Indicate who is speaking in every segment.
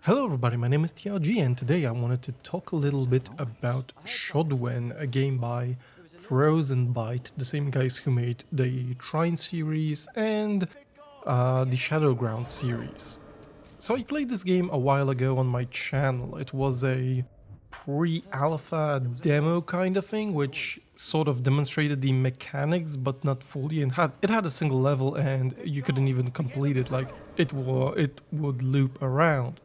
Speaker 1: Hello everybody, my name is TRG and today I wanted to talk a little bit about Shadwen, a game by Frozen Byte, the same guys who made the Trine series and the Shadowground series. So I played this game a while ago on my channel. It was a pre-alpha demo kind of thing, which sort of demonstrated the mechanics but not fully, and it had a single level and you couldn't even complete it, like it would loop around.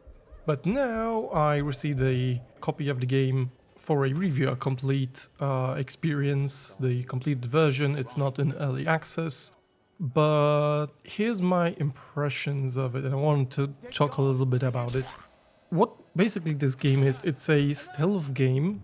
Speaker 1: But now I received a copy of the game for a review, a complete experience, the complete version. It's not in early access, but here's my impressions of it, and I wanted to talk a little bit about it. What basically this game is, it's a stealth game.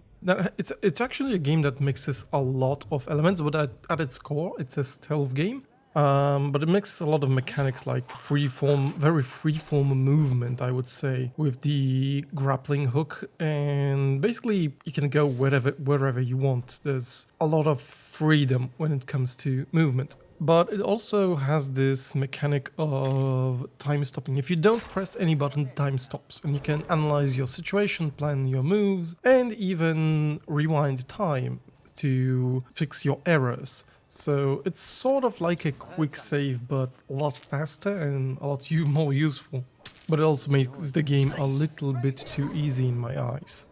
Speaker 1: It's actually a game that mixes a lot of elements, but at its core, it's a stealth game. But it mixes a lot of mechanics like very freeform movement, I would say, with the grappling hook, and basically you can go wherever you want. There's a lot of freedom when it comes to movement. But it also has this mechanic of time stopping. If you don't press any button, time stops, and you can analyze your situation, plan your moves, and even rewind time to fix your errors. So it's sort of like a quick save, but a lot faster and a lot more useful. But it also makes the game a little bit too easy in my eyes.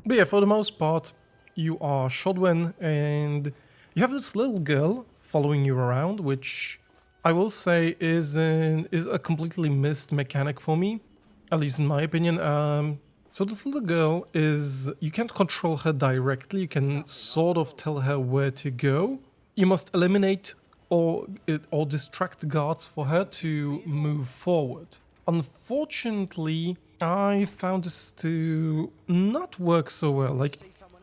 Speaker 1: But yeah, for the most part, you are Shadwen and you have this little girl following you around, which I will say is a completely missed mechanic for me, at least in my opinion. So this little girl you can't control her directly, you can sort of tell her where to go. You must eliminate or distract guards for her to move forward. Unfortunately, I found this to not work so well. Like,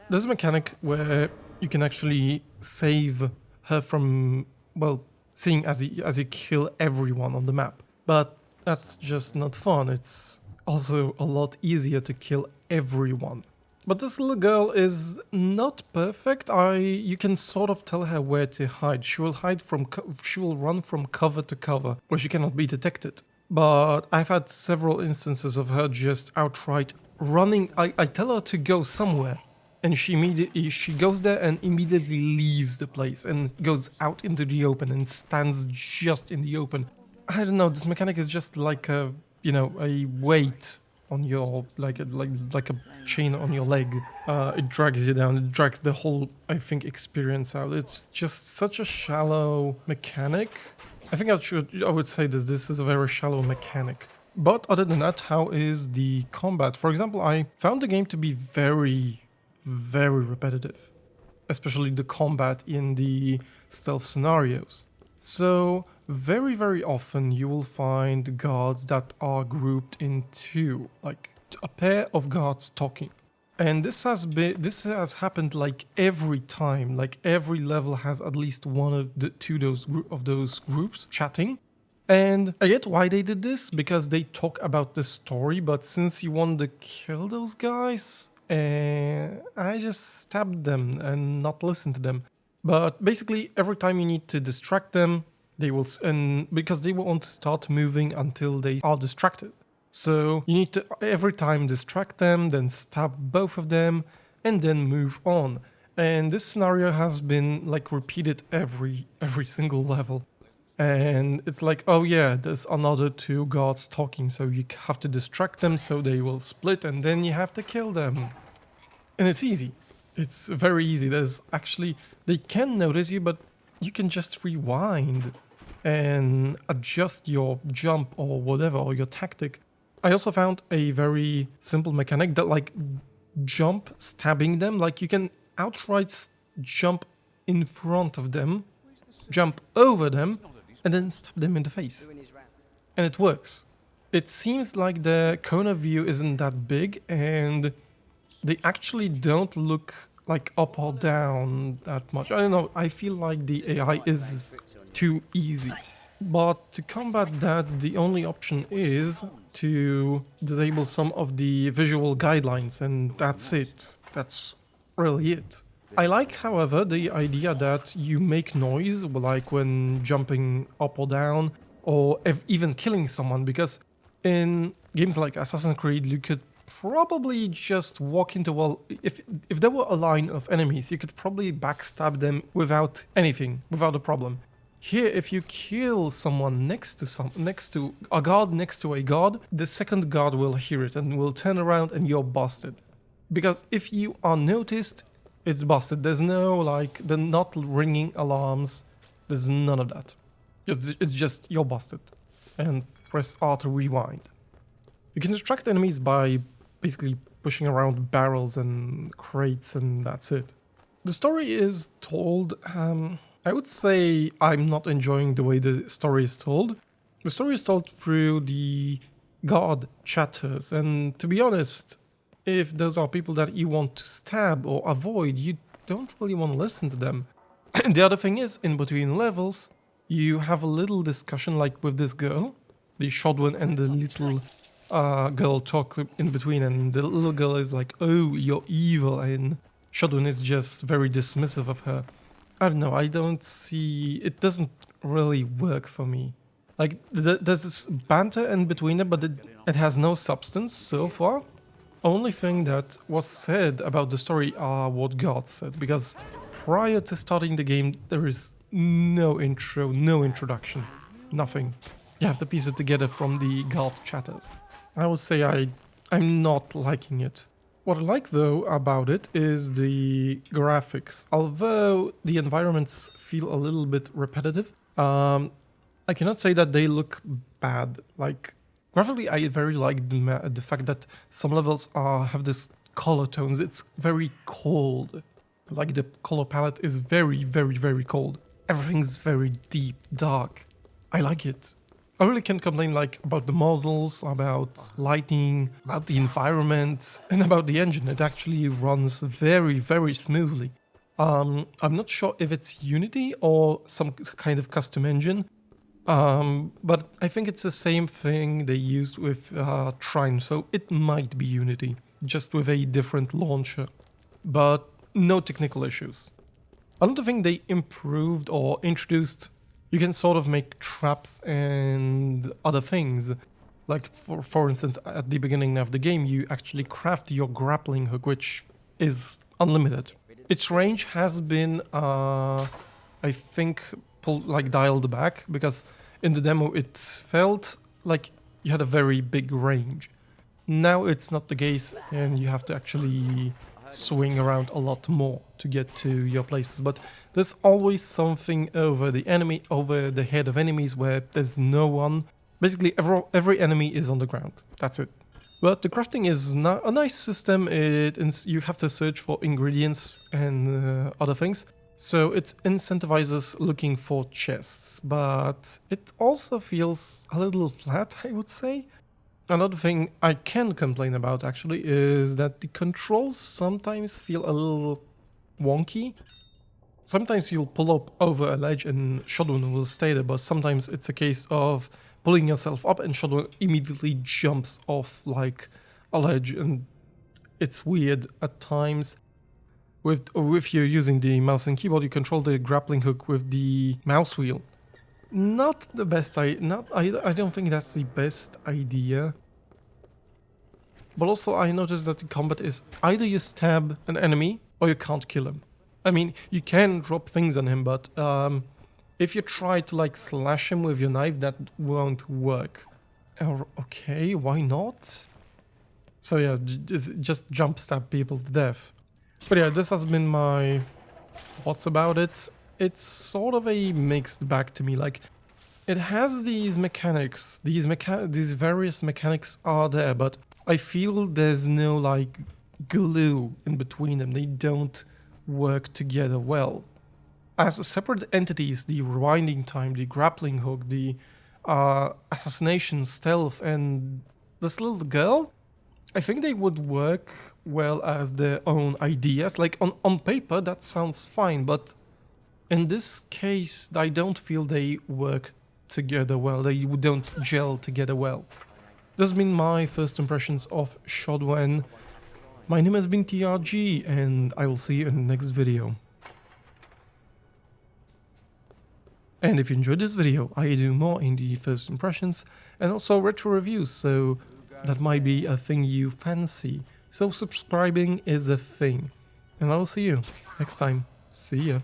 Speaker 1: there's a mechanic where you can actually save her from, well, seeing as you kill everyone on the map. But that's just not fun. It's also a lot easier to kill everyone. But this little girl is not perfect. You can sort of tell her where to hide. She will run from cover to cover, where she cannot be detected. But I've had several instances of her just outright running. I tell her to go somewhere, and she goes there and immediately leaves the place and goes out into the open and stands just in the open. I don't know. This mechanic is just like a weight on your like a chain on your leg. It drags you down. It drags the whole, I think, experience out. It's just such a shallow mechanic. I think I would say this is a very shallow mechanic. But other than that, how is the combat? For example, I found the game to be very, very repetitive, especially the combat in the stealth scenarios. So very, very often you will find guards that are grouped in two, like a pair of guards talking. And this has happened like every time, like every level has at least one of those groups chatting. And I get why they did this, because they talk about the story, but since you want to kill those guys, I just stabbed them and not listen to them. But basically every time you need to distract them, because they won't start moving until they are distracted. So you need to every time distract them, then stab both of them, and then move on. And this scenario has been like repeated every single level. And it's like, oh yeah, there's another two guards talking, so you have to distract them so they will split, and then you have to kill them. And it's easy. It's very easy. They can notice you, but you can just rewind and adjust your jump or whatever, or your tactic. I also found a very simple mechanic that, like, jump stabbing them. Like, you can outright jump in front of them, jump over them, and then stab them in the face. And it works. It seems like the corner view isn't that big, and they actually don't look like up or down that much. I don't know, I feel like the AI is too easy. But to combat that, the only option is to disable some of the visual guidelines, and that's it. That's really it. I like, however, the idea that you make noise, like when jumping up or down, or even killing someone, because In games like Assassin's Creed, you could probably just walk into, well, if there were a line of enemies, you could probably backstab them without anything, without a problem. Here, if you kill someone next to a guard next to a guard, the second guard will hear it and will turn around and you're busted. Because if you are noticed, it's busted. There's no, like, they're not ringing alarms. There's none of that. It's just, you're busted. And press R to rewind. You can distract enemies by basically pushing around barrels and crates, and that's it. The story is told, I would say I'm not enjoying the way the story is told. The story is told through the guard chatters, and to be honest, if those are people that you want to stab or avoid, you don't really want to listen to them. The other thing is, in between levels, you have a little discussion like with this girl. The Shadwen and the little girl talk in between, and the little girl is like, oh, you're evil, and Shadwen is just very dismissive of her. I don't know, I don't see... it doesn't really work for me. Like, there's this banter in between them, but it has no substance so far. Only thing that was said about the story are what God said, because prior to starting the game, there is no intro, no introduction, nothing. You have to piece it together from the God chatters. I would say I'm not liking it. What I like though about it is the graphics. Although the environments feel a little bit repetitive, I cannot say that they look bad. Like, graphically, I very like the fact that some levels have this color tones. It's very cold. Like, the color palette is very, very, very cold. Everything's very deep, dark. I like it. I really can't complain like about the models, about lighting, about the environment, and about the engine. It actually runs very, very smoothly. I'm not sure if it's Unity or some kind of custom engine, but I think it's the same thing they used with Trine, so it might be Unity, just with a different launcher, but no technical issues. Another thing they improved or introduced, you can sort of make traps and other things. Like, for instance, at the beginning of the game, you actually craft your grappling hook, which is unlimited. Its range has been, I think, dialed back, because in the demo it felt like you had a very big range. Now it's not the case, and you have to actually swing around a lot more to get to your places, but there's always something over the head of enemies where there's no one. Basically every enemy is on the ground, that's it. But the crafting is a nice system. You have to search for ingredients and other things, so it incentivizes looking for chests, but it also feels a little flat, I would say. Another thing I can complain about actually is that the controls sometimes feel a little wonky. Sometimes you'll pull up over a ledge and Shadwen will stay there, but sometimes it's a case of pulling yourself up and Shadwen immediately jumps off like a ledge, and it's weird at times. If you're using the mouse and keyboard, you control the grappling hook with the mouse wheel. Not the best I don't think that's the best idea. But also I noticed that the combat is either you stab an enemy or you can't kill him. I mean, you can drop things on him, but if you try to like slash him with your knife, that won't work. Okay, why not? So yeah, just jump stab people to death. But yeah, this has been my thoughts about it. It's sort of a mixed bag to me. Like, it has these mechanics, these various mechanics are there, but I feel there's no like glue in between them. They don't work together well. As separate entities, the rewinding time, the grappling hook, the assassination, stealth, and this little girl, I think they would work well as their own ideas. Like, on paper, that sounds fine, but in this case, I don't feel they work together well. They don't gel together well. This has been my first impressions of Shadwen. My name has been ThatRatGuy, and I will see you in the next video. And if you enjoyed this video, I do more in the first impressions and also retro reviews, so that might be a thing you fancy. So subscribing is a thing. And I will see you next time. See ya.